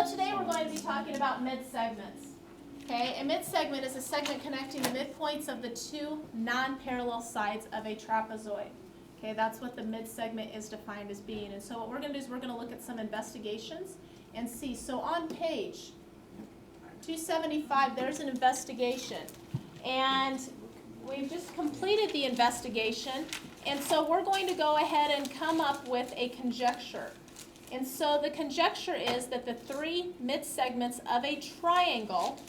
So today we're going to be talking about mid-segments. Okay, a mid-segment is a segment connecting the midpoints of the two non-parallel sides of a trapezoid. Okay, that's what the mid-segment is defined as being. And so what we're going to do is we're going to look at some investigations and see. So on page 275, there's an investigation. And we've just completed the investigation. And so we're going to go ahead and come up with a conjecture. And so the conjecture is that the three mid-segments of a triangle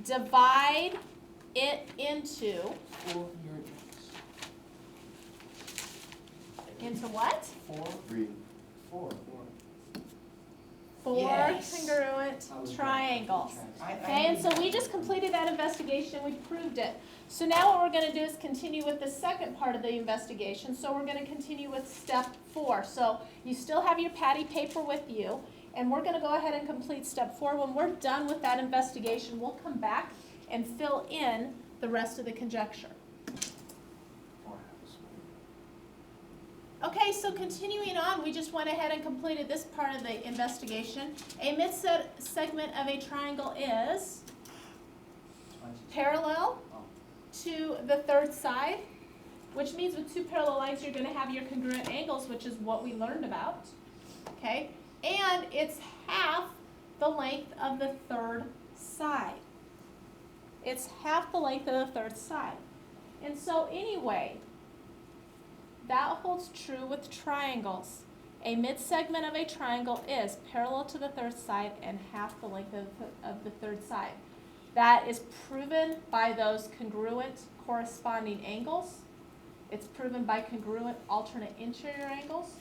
divide it into what? Four Yes. congruent triangles. Okay, and so we just completed that investigation. We proved it. So now what we're going to do is continue with the second part of the investigation. So we're going to continue with step 4. So you still have your patty paper with you, and we're going to go ahead and complete step 4. When we're done with that investigation, we'll come back and fill in the rest of the conjecture. Okay, so continuing on, we just went ahead and completed this part of the investigation. A mid-segment of a triangle is parallel to the third side, which means with two parallel lines you're going to have your congruent angles, which is what we learned about. Okay, and it's half the length of the third side. It's half the length of the third side. And so anyway, that holds true with triangles. A mid-segment of a triangle is parallel to the third side and half the length of the third side. That is proven by those congruent corresponding angles. It's proven by congruent alternate interior angles.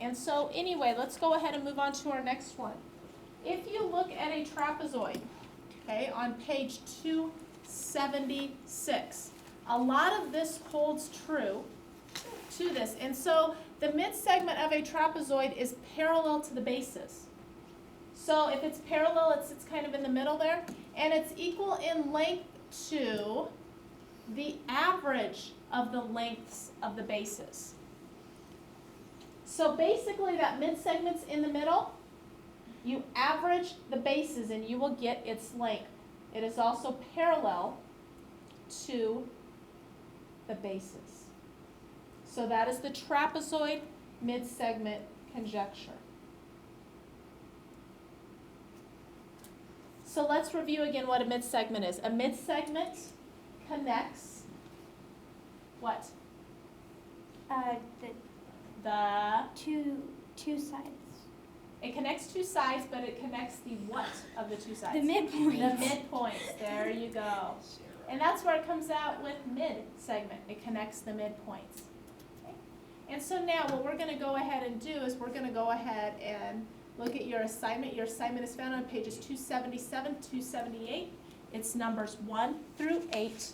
And so anyway, let's go ahead and move on to our next one. If you look at a trapezoid, okay, on page 276, a lot of this holds true to this. And so the mid-segment of a trapezoid is parallel to the bases. So if it's parallel, it sits kind of in the middle there, and it's equal in length to the average of the lengths of the bases. So basically that mid-segment's in the middle, you average the bases and you will get its length. It is also parallel to the bases. So that is the trapezoid mid-segment conjecture. So let's review again what a mid-segment is. A mid-segment connects what? The two sides. It connects two sides, but it connects the what of the two sides? The midpoints. The midpoints. There you go. And that's where it comes out with mid-segment. It connects the midpoints. Okay. And so now what we're going to go ahead and do is we're going to go ahead and look at your assignment. Your assignment is found on pages 277, 278. It's numbers 1 through 8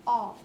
all.